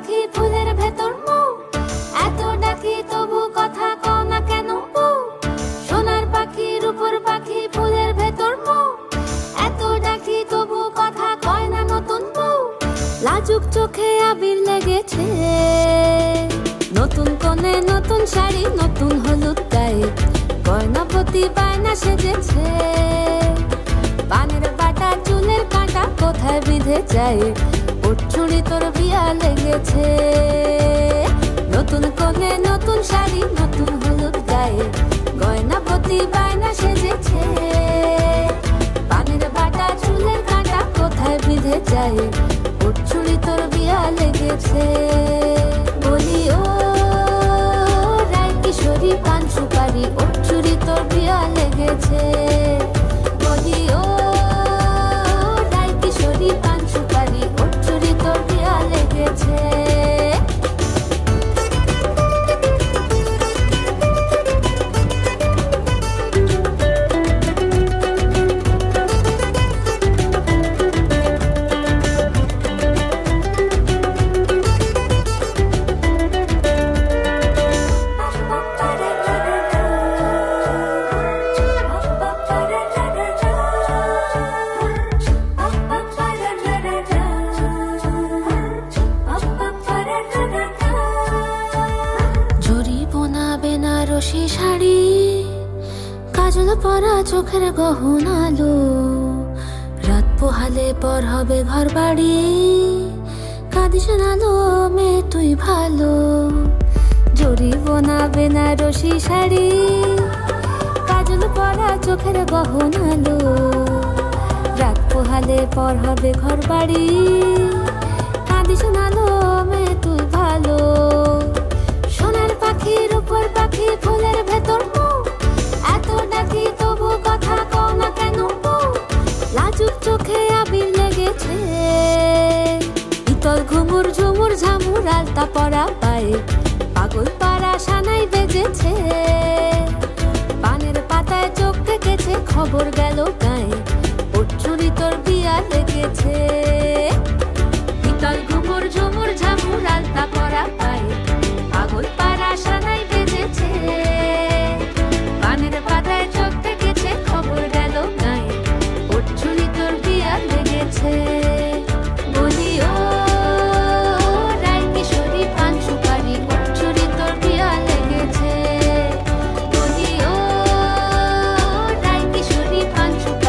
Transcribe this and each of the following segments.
পাখি ফুলের ভেতর মৌ, এত ডাকি তবু কথা কও না কেন বউ। সোনার পাখি রূপোর পাখি ফুলের ভেতর মৌ, এত ডাকি তবু কথা কয় না নতুন বউ। লাজুক চোখে আবির লেগেছে, নতুন কোণে নতুন শাড়ি নতুন হলুদ গায়ে, গয়নাপতি বায়না সেজেছে। পানের বাটা চুলের কাঁটা কোথায় বিঁধে যায়, ওর চুড়ি তোর বিয়া লেগেছে। নতুন কোণে নতুন শাড়ি নতুন হলুদ গায়ে, গয়নাপতি বায়না সেজেছে। পানের বাটা চুলের কাঁটা কোথায় বিঁধে যায়, ওর চুড়ি তোর বিয়া লেগেছে। বলি ও রায় কিশোরী পান সুপারি, ওর চুড়ি তোর বিয়া লেগেছে। বলি ও রায় কিশোরী পান সুপারি, ওর চুড়ি তোর বিয়া লেগেছে। বেনারসি শাড়ি, কাজল পরা চোখের গহনালো, রাত পোহালে পর হবে ঘর বাড়ি, কাঁদিস না লো মেয়ে তুই ভালো। জরি বোনা বেনারসি শাড়ি, কাজল পরা চোখের গহনালো, রাত পোহালে পর হবে ঘর বাড়ি, কাঁদিস না লো মেয়ে তুই ভালো। সোনার পাখি রূপোর পাখি ফুলের ভেতর মৌ, এত ডাকি তবু কথা কও না কেন বউ। লাজুক চোখে আবির লেগেছে, ইতল ঘুমুর ঝুমুর ঝামুর আলতা পরা পায়ে, পাগল পাড়া সানাই বেজেছে। পানের পাতায় চোখ থেকেছে, খবর গেল গায়ে, ওর চুড়ি তোর বিয়া লেগেছে। ইতল ঘুমুর ঝুমুর ঝামুর আলতা পরা পায়ে, পাগল পাড়া সানাই বেজেছে। পানের পাতায় চোখ থেকেছে, খবর গেল গায়ে, ওর চুড়ি তোর বিয়া লেগেছে। বলি ও রায় কিশোরী পান সুপারি, ওর চুড়ি তোর বিয়া লেগেছে। বলি ও রায় কিশোরী পান সুপারি।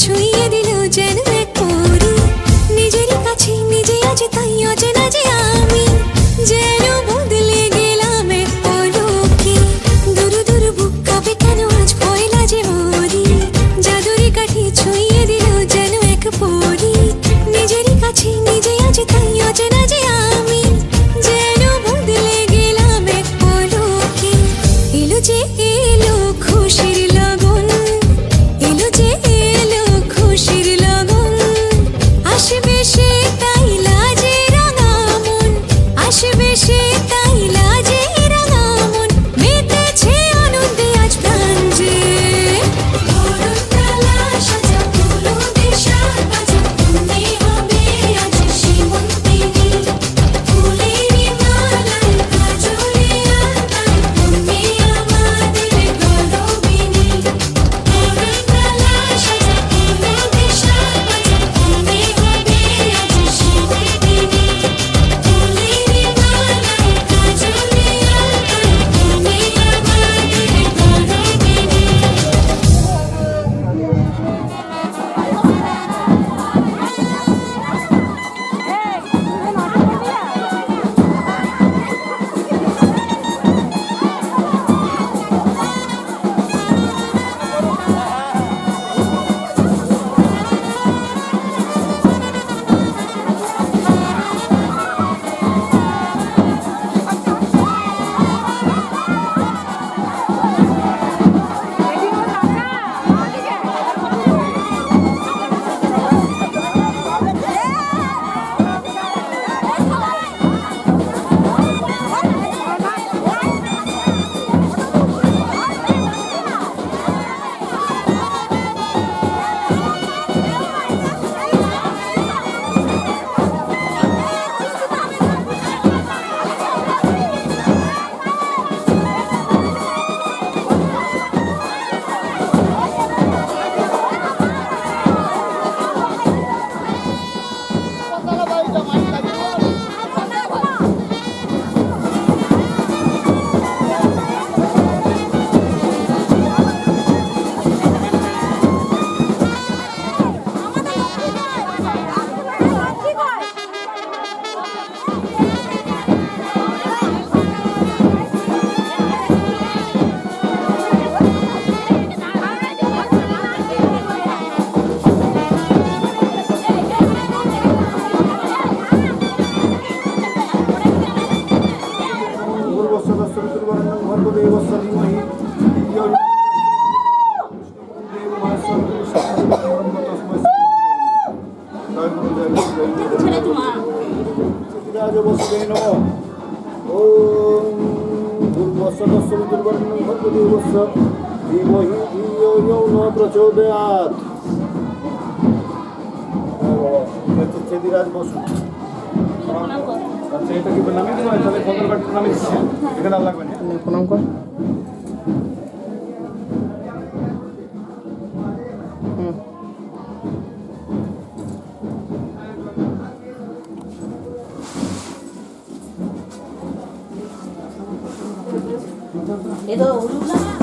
ছুঁয়ে দিল যেন এক পরি নিজেরই কাছে নিজে আজ তাই অচেনা যে আমি যেন বদলে গেলাম এক পলকে দূর দূর বুক কাঁপে কেন আজ ভয় লাজে মরি জাদুরি কাঠি ছুঁয়ে দিল যেন এক পরি নিজেরই কাছে নিজে আজ তাই অচেনা যে আমি যেন বদলে গেলাম এক পলকে এলো যে এলো খুশির লগন এলো যে এলো খুশির লগন আসবে সে তাই লাজে রাঙা মন আসবে সে তাই লাজে রাঙা মন মেতেছে আনন্দে আজ প্রাণ যে বরণডালা সাজা ফুলো দেশার বাজা তুমি হবে আজ সীমন্তিনী ফুলেরই মালায় কাজলে আলতায় তুমি আমাদের গৌরবিনী বরণডালা সাজা ফুলো দেশার বাজা তুমি হবে আজ সীমন্তিনী ফুলেরই মালায় কাজলে আলতায় তুমি প্রচোদয়াৎ চেদিরাজ বসু আচ্ছা এটা কি নামে দিন তাহলে ফটোর কার্ড নামে দিচ্ছি এখানে আর লাগবে না প্রণাম কর itu udah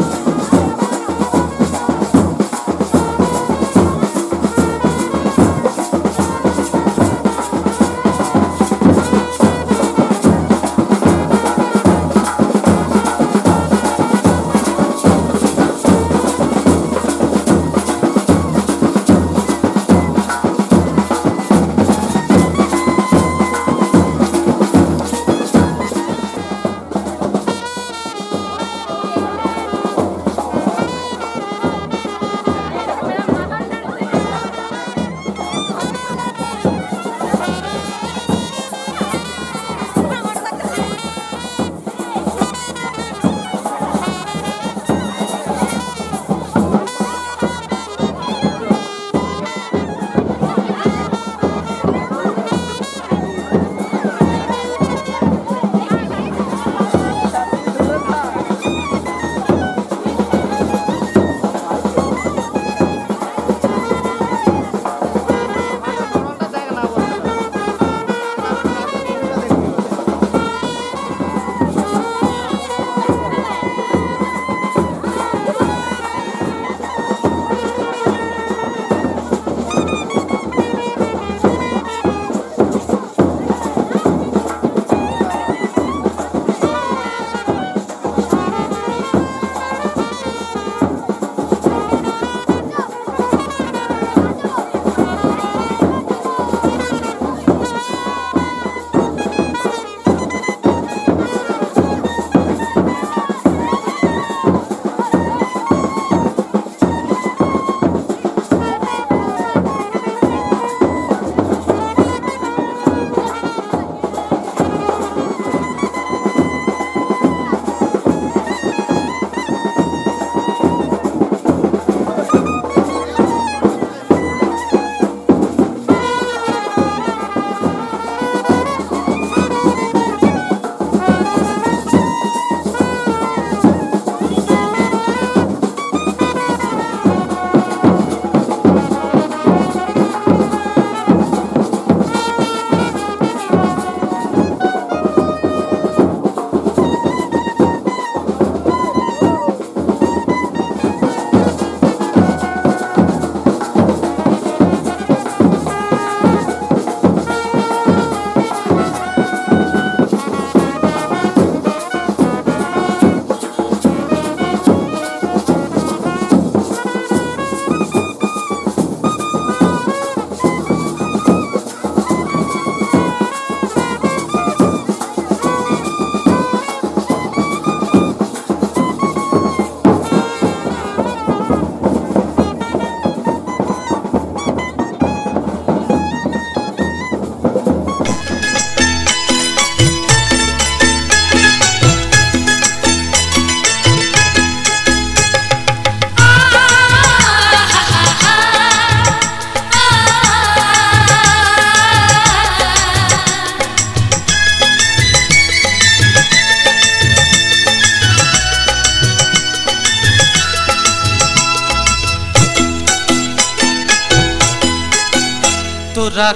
তোরা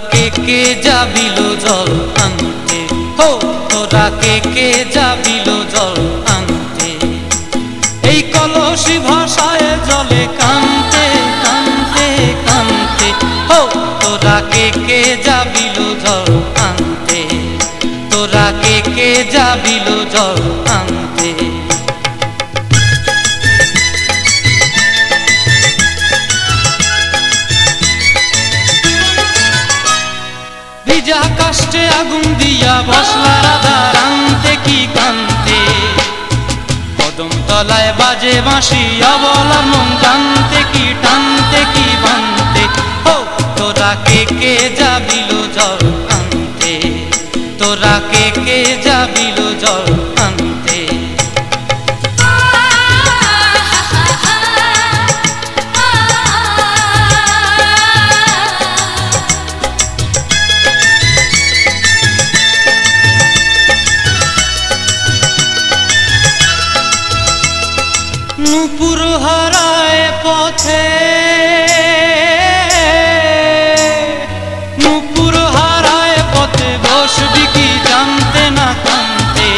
কে যাবিল জল আনতে, হো তোরা কে যাবিল জল আনতে, এই কলসি ভাষায় জলে কানতে কানতে কানতে, হো তোরা কে যাবিল জল আনতে, তোরা কে যাবিল জল আনতে। ভিজা কাষ্টে আগুন দিয়া বসলা রাধা রানতে কি কানতে, কদম তলায় বাজে বাঁশি অবলার মন জানতে কি টানতে কি বানতে, হো তোরা কে যাবিল জল আনতে, তোরা কে যাবিল জল আনতে। নূপুর হারায় পথে, নূপুর হারায় পথে বসবি কি জানতে না কানতে,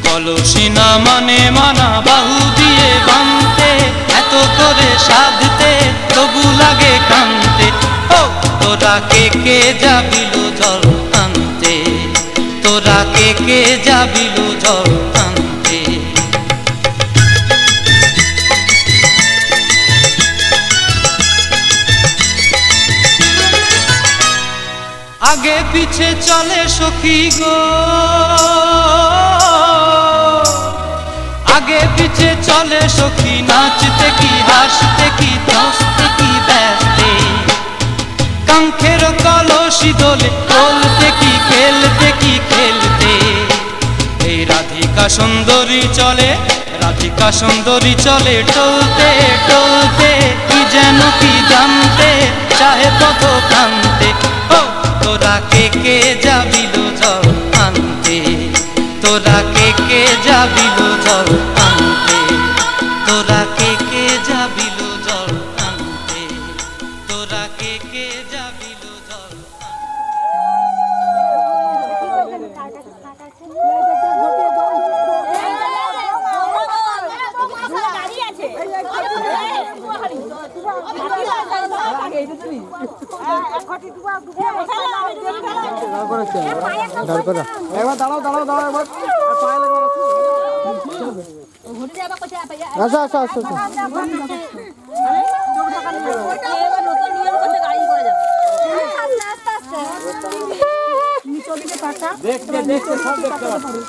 কলসি না মানে মানা বাহু দিয়ে বানতে, এত করে সাধতে তবু লাগে কানতে, ও তোরা কে যাবিল জল আনতে, তোরা কে যাবিল জল আনতে। আগে পিছে চলে সখী গো, আগে পিছে চলে সখী, নাচতে কি হাসতে কি হাসতে কি ব্যস্তে, কাঙ্ক্ষের কলসি দোলে বলতে কি খেলতে কি খেলতে, এই রাধিকা সুন্দরী চলে, রাধিকা সুন্দরী চলে টলতে টলতে, কি যেন কি জানতে চাহে পথ কানতে, ও তোরা কে যাবিল জল আনতে, তোরা কে যাবিল জল আনতে, তোরা কে যাবিল জল আনতে, তোরা কে যাবিল জল একবার দাঁড়াও দাঁড়াও দাঁড়াও একবার পায়ে লাগবে। আচ্ছা আচ্ছা আচ্ছা দেখতে দেখতে সব দেখতে পাচ্ছি।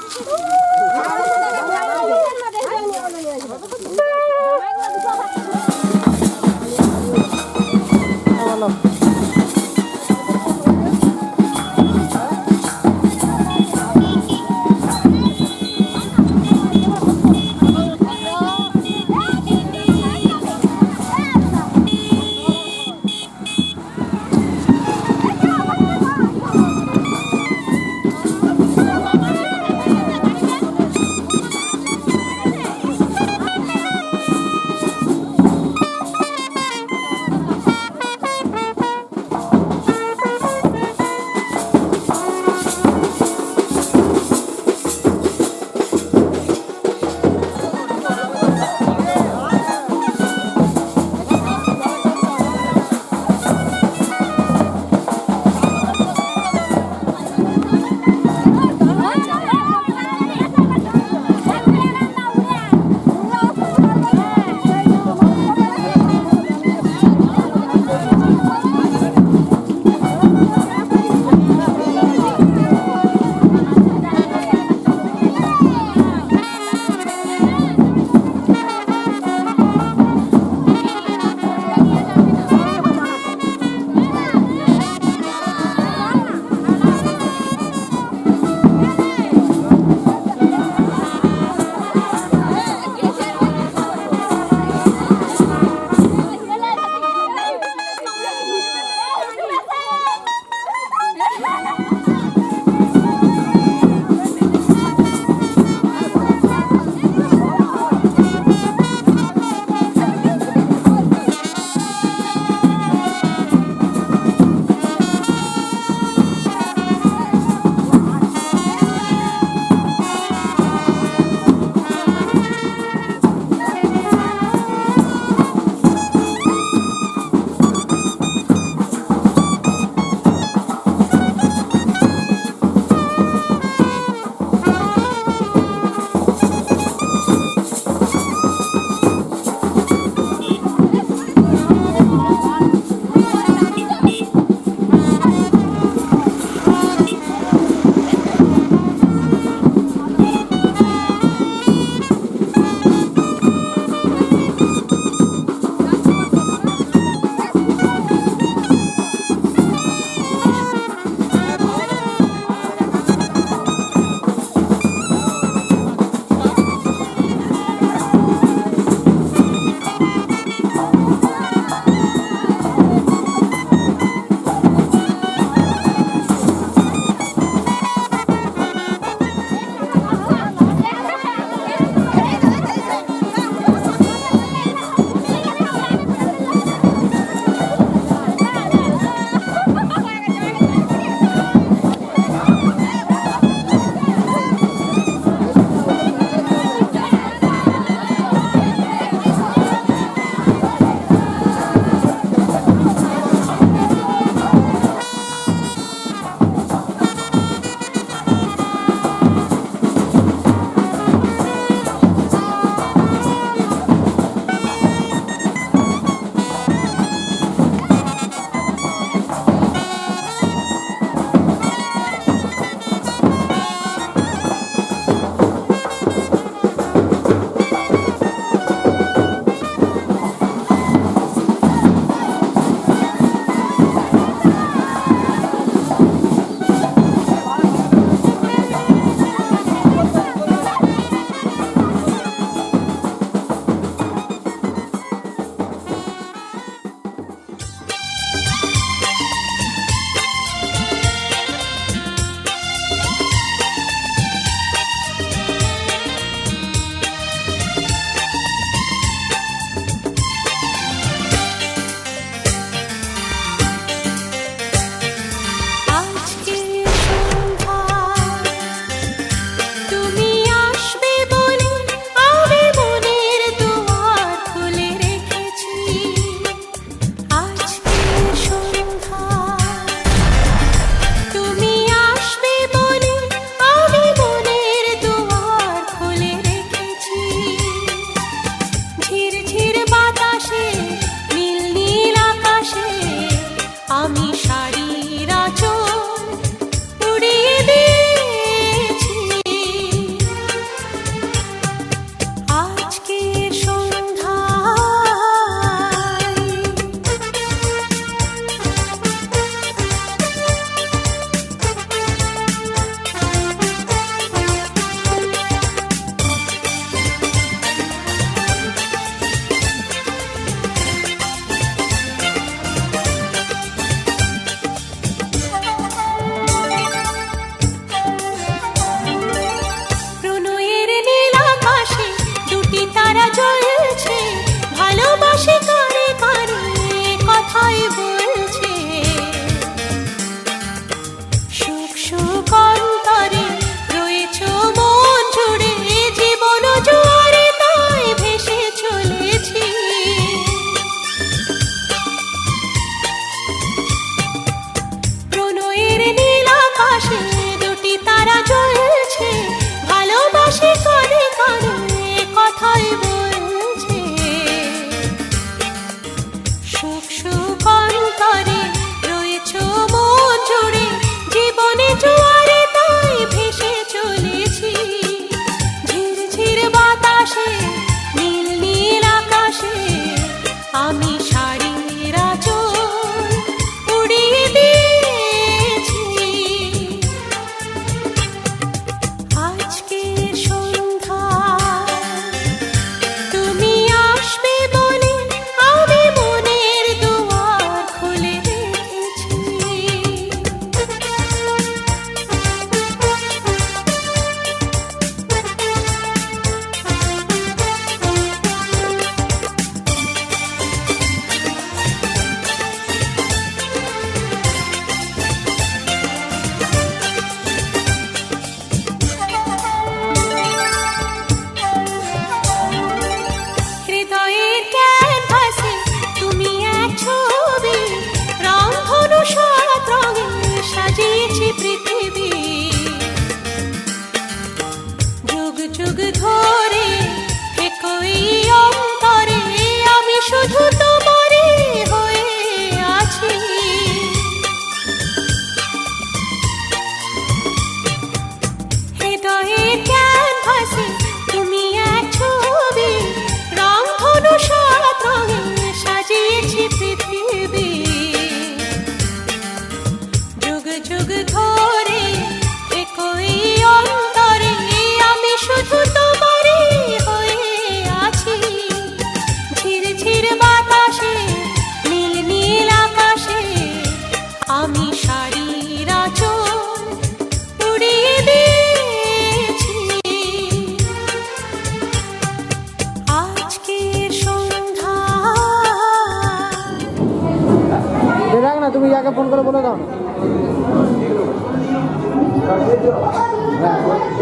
তুমি ইয়াকে ফোন করে বলে দাও না।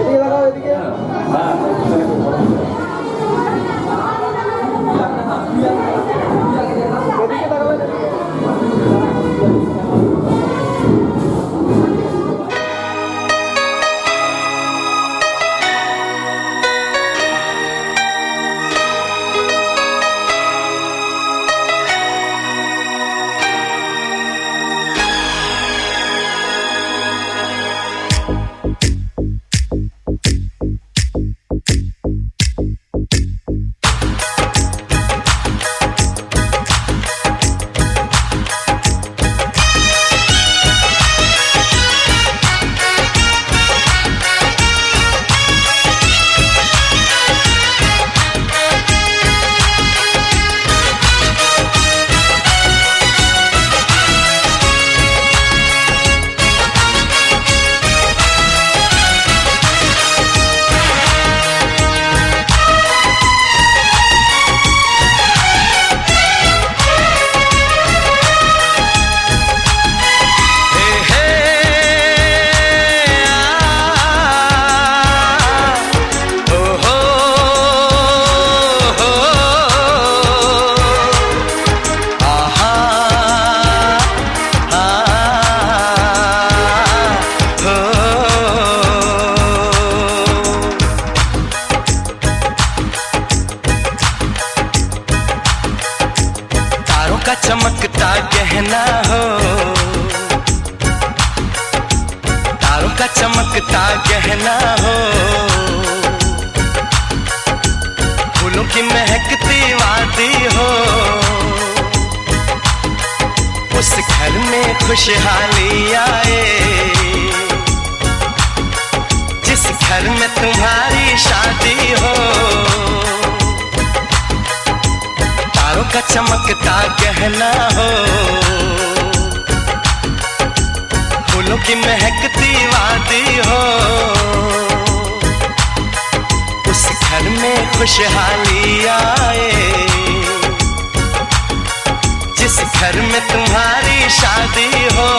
এদিকে লাগাও, এদিকে। এদিকে লাগাও, এদিকে। चमकता गहना हो, तारों का चमकता गहना हो, फूलों की महकती वादी हो, उस घर में खुशहाली आए जिस घर में तुम्हारी शादी हो। तारों का चमकता गहना हो, फूलों की महकती वादी हो, उस घर में खुशहाली आए जिस घर में तुम्हारी शादी हो।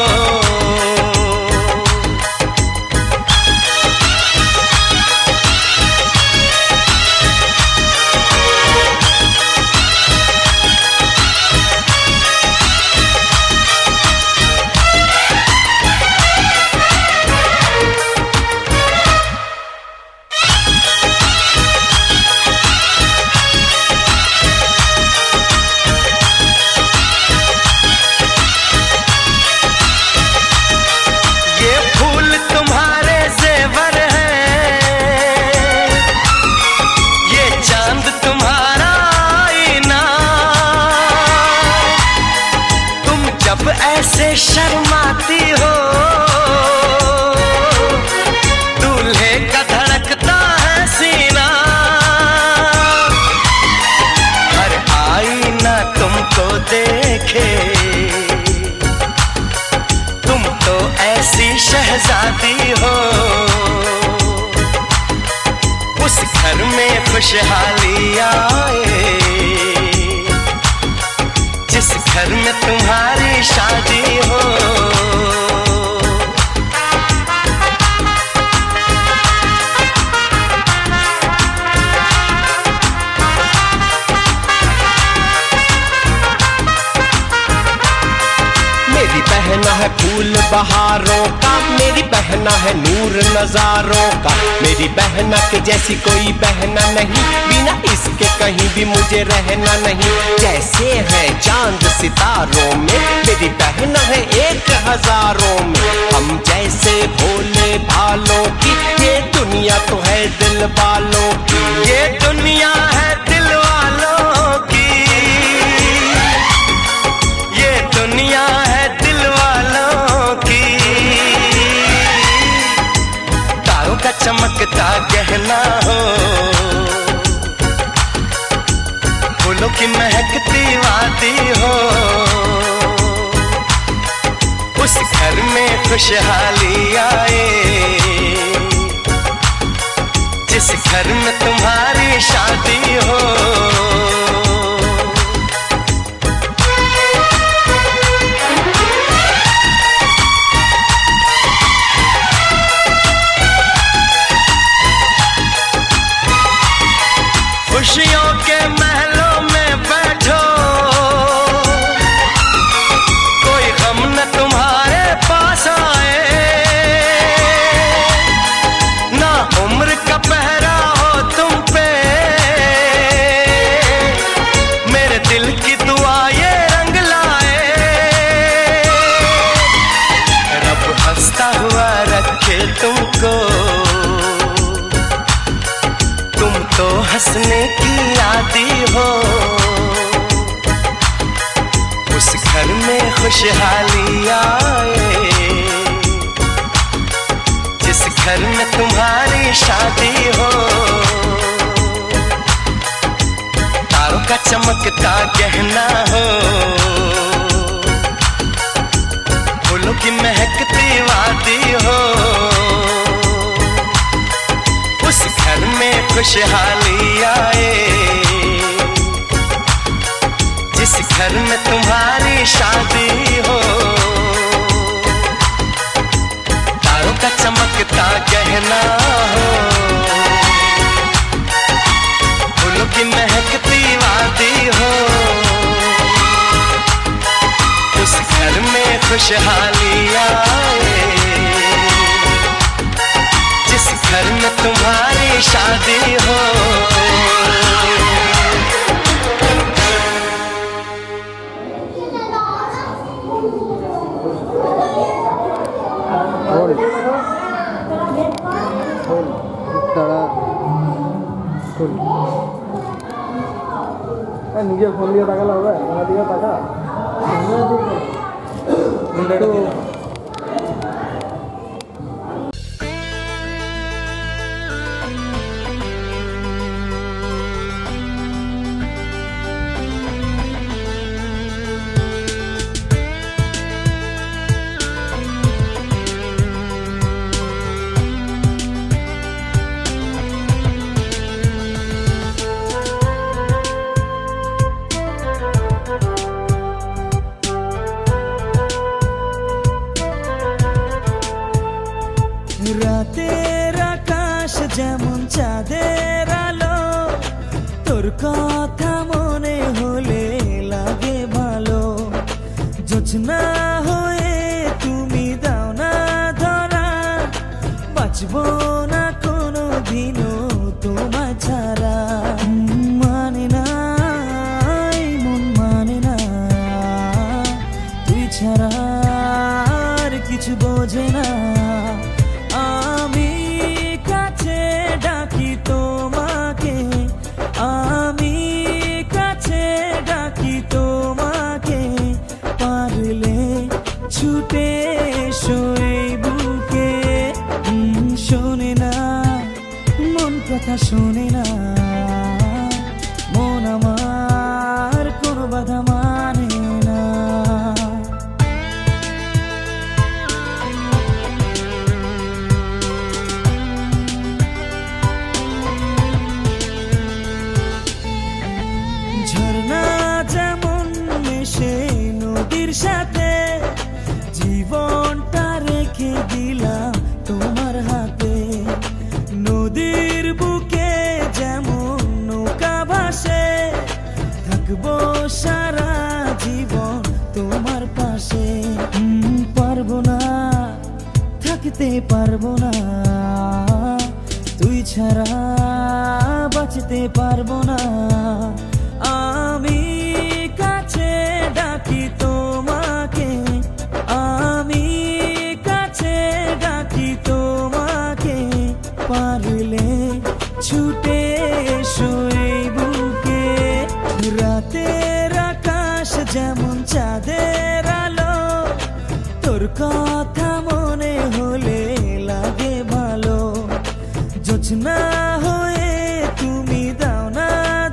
ऐसे शर्माती हो, दूल्हे का धड़कता है सीना, हर आईना तुमको देखे, तुम तो ऐसी शहजादी हो, उस घर में खुशहाली आए जिस घर में तुम्हारी शादी हो। मेरी बहना है फूल बहारों का, मेरी बहना है नूर नजारों का, मेरी बहना के जैसी कोई बहना नहीं, बिना इसके कहीं भी मुझे रहना नहीं। जैसे है चांद सितारों में, मेरी बहना है 1000 में, हम जैसे भोले भालों की ये दुनिया तो है दिल वालों की, ये दुनिया है दिल वालों की, ये दुनिया है दिल वालों की। तारों का चमकता गहना हो, फूलों की महकती वादी हो, उस घर में खुशहाली आए जिस घर में तुम्हारी शादी हो। में खुशहाली आए, जिस घर में तुम्हारी शादी हो, तारों का चमकता गहना हो, फूलों की महकती वादी हो, उस घर में खुशहाली आए, जिस घर में तुम्हारी शादी हो, तारों का चमकता गहना हो, फूलों की महकती वादी हो, उस घर में खुशहाली आए, जिस घर में तुम्हारी शादी हो। নিজে ফোন দিয়ে তাকালে হবে, আমার দিকে তাকা। রাতের আকাশ যেমন চাঁদের আলো, তোর কথা মনে হলে লাগে ভালো। জোছনা হয়ে তুমি দাও না ধরা, বাঁচবো না কোনো দিনও তোমায় ছাড়া। মানে না এই মন মানে না, তুই ছাড়া আর কিছু বোঝে না। আমি কাছে ডাকি তোমাকে, আমি কাছে ডাকি তোমাকে, পারলে ছুটে এসো এই বুকে। শোনে না মন কথা শোনে না, মন আমার কোনো বাধা মানে না। ঝর্ণা যেমন মেশে নদীর সাথে, জীবনটা রেখে দিলাম তোমার হাতে। নদীর বুকে যেমন নৌকা ভাসে, থাকবো সারা জীবন তোমার পাশে। পারবো না থাকতে পারবো না, তুই ছাড়া বাঁচতে পারবো না। আমি কাছে ডাকি তোমাকে, আমি কাছে ডাকি তোমাকে, পারলে ছুটে এসো এই বুকে। রাতের আকাশ যেমন চাঁদের আলো, তোর কথা মনে হলে লাগে ভালো। জোছনা হয়ে তুমি দাও না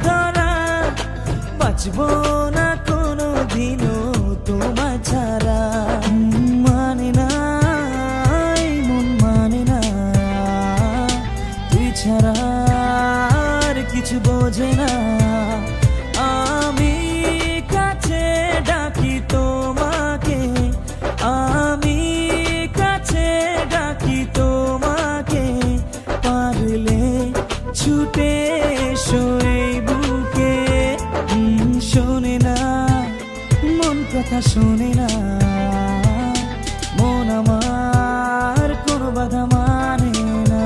ধরা, বাঁচবো না কোনো দিনও তোমায় ছাড়া। মানে না এই মন মানে না, তুই ছাড়া আর কিছু বোঝে না। আমি কাছে ডাকি তোমাকে, আমি কাছে ডাকি তোমাকে, পারলে ছুটে এসো এই বুকে। শোনে না মন কথা শোনে না, মন আমার কোনো বাধা মানে না।